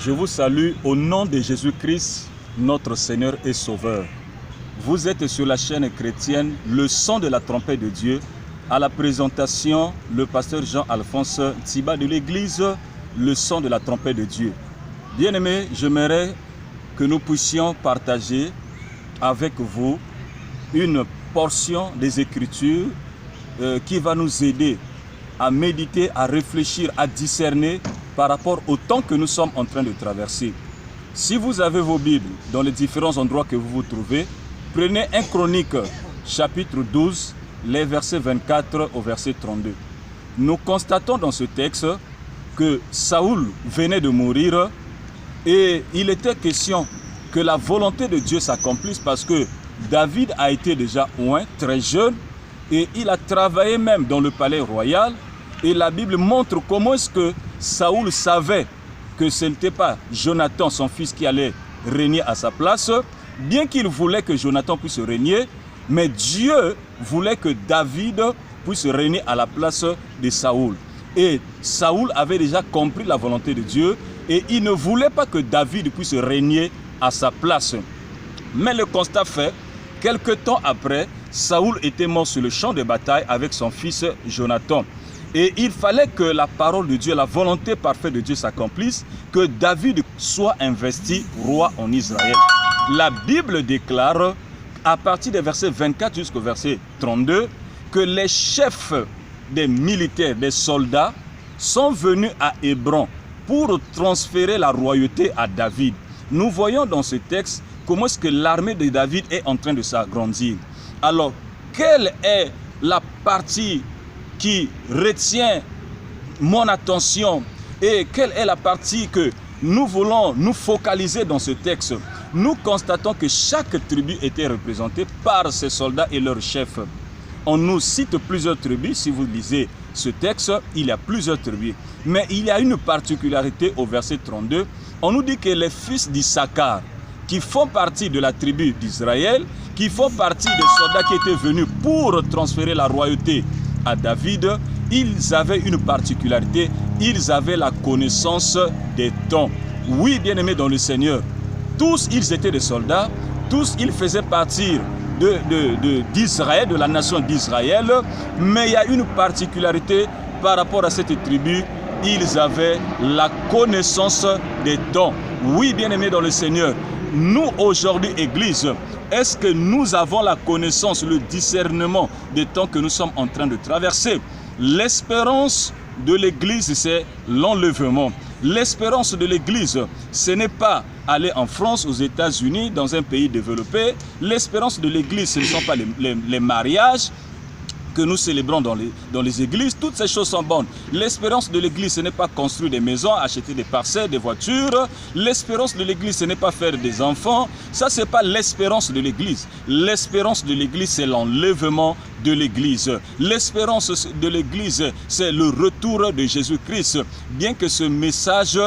Je vous salue au nom de Jésus-Christ, notre Seigneur et Sauveur. Vous êtes sur la chaîne chrétienne Le Son de la Trompette de Dieu. À la présentation, le pasteur Jean-Alphonse Tiba de l'église Le Son de la Trompette de Dieu. Bien-aimés, j'aimerais que nous puissions partager avec vous une portion des Écritures qui va nous aider à méditer, à réfléchir, à discerner par rapport au temps que nous sommes en train de traverser. Si vous avez vos Bibles dans les différents endroits que vous vous trouvez, prenez 1 Chronique chapitre 12, les versets 24 au verset 32. Nous constatons dans ce texte que Saoul venait de mourir et il était question que la volonté de Dieu s'accomplisse parce que David a été déjà oint, très jeune, et il a travaillé même dans le palais royal. Et la Bible montre comment est-ce que Saoul savait que ce n'était pas Jonathan, son fils, qui allait régner à sa place, bien qu'il voulait que Jonathan puisse régner, mais Dieu voulait que David puisse régner à la place de Saoul. Et Saoul avait déjà compris la volonté de Dieu et il ne voulait pas que David puisse régner à sa place. Mais le constat fait, quelque temps après, Saoul était mort sur le champ de bataille avec son fils Jonathan. Et il fallait que la parole de Dieu, la volonté parfaite de Dieu s'accomplisse, que David soit investi roi en Israël. La Bible déclare, à partir des versets 24 jusqu'au verset 32, que les chefs des militaires, des soldats, sont venus à Hébron pour transférer la royauté à David. Nous voyons dans ce texte comment est-ce que l'armée de David est en train de s'agrandir. Alors, quelle est la partie qui retient mon attention et quelle est la partie que nous voulons nous focaliser dans ce texte? Nous constatons que chaque tribu était représentée par ses soldats et leurs chefs. On nous cite plusieurs tribus. Si vous lisez ce texte, il y a plusieurs tribus. Mais il y a une particularité au verset 32. On nous dit que les fils d'Issachar, qui font partie de la tribu d'Israël, qui font partie des soldats qui étaient venus pour transférer la royauté à David, ils avaient une particularité, ils avaient la connaissance des temps. Oui, bien-aimés dans le Seigneur, tous ils étaient des soldats, tous ils faisaient partie d'Israël, de la nation d'Israël, mais il y a une particularité par rapport à cette tribu, ils avaient la connaissance des temps. Oui, bien-aimés dans le Seigneur, nous aujourd'hui, Église, est-ce que nous avons la connaissance, le discernement des temps que nous sommes en train de traverser? L'espérance de l'Église, c'est l'enlèvement. L'espérance de l'Église, ce n'est pas aller en France, aux États-Unis, dans un pays développé. L'espérance de l'Église, ce ne sont pas les mariages que nous célébrons dans les églises. Toutes ces choses sont bonnes. L'espérance de l'église, ce n'est pas construire des maisons, acheter des parcelles, des voitures. L'espérance de l'église, ce n'est pas faire des enfants. Ça, ce n'est pas l'espérance de l'église. L'espérance de l'église, c'est l'enlèvement de l'église. L'espérance de l'église, c'est le retour de Jésus-Christ. Bien que ce message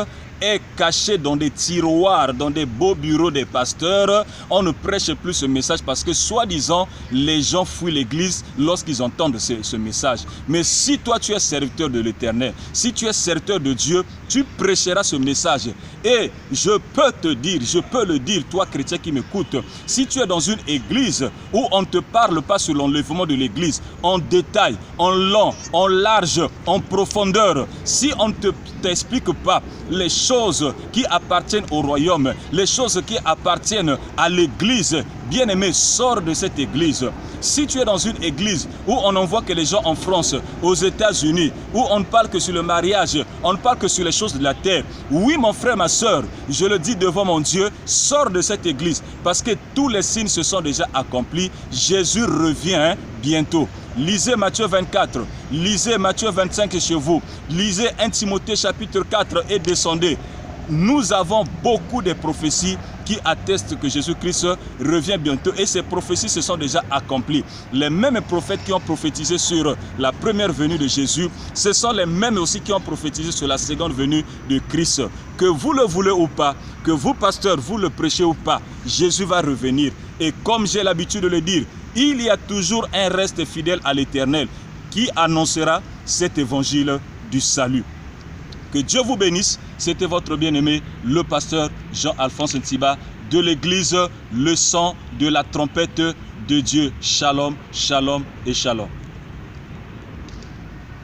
est caché dans des tiroirs, dans des beaux bureaux des pasteurs, on ne prêche plus ce message parce que soi-disant les gens fuient l'église lorsqu'ils entendent ce message. Mais si toi tu es serviteur de l'Éternel, si tu es serviteur de Dieu, tu prêcheras ce message. Et je peux te dire, je peux le dire, toi chrétien qui m'écoute, si tu es dans une église où on ne te parle pas sur l'enlèvement de l'église, en détail, en long, en large, en profondeur, si on ne t'explique pas les choses qui appartiennent au royaume, les choses qui appartiennent à l'église, bien-aimé, sors de cette église. Si tu es dans une église où on n'envoie que les gens en France, aux États-Unis, où on ne parle que sur le mariage, on ne parle que sur les choses de la terre, oui mon frère, ma soeur, je le dis devant mon Dieu, sors de cette église parce que tous les signes se sont déjà accomplis. Jésus revient bientôt. Lisez Matthieu 24, lisez Matthieu 25 chez vous, lisez 1 Timothée chapitre 4 et descendez. Nous avons beaucoup de prophéties qui attestent que Jésus-Christ revient bientôt et ces prophéties se sont déjà accomplies. Les mêmes prophètes qui ont prophétisé sur la première venue de Jésus, ce sont les mêmes aussi qui ont prophétisé sur la seconde venue de Christ. Que vous le voulez ou pas, que vous, pasteurs, vous le prêchez ou pas, Jésus va revenir. Et comme j'ai l'habitude de le dire, il y a toujours un reste fidèle à l'Éternel qui annoncera cet évangile du salut. Que Dieu vous bénisse. C'était votre bien-aimé, le pasteur Jean-Alphonse Ntiba de l'église Le Son de la Trompette de Dieu. Shalom, shalom et shalom.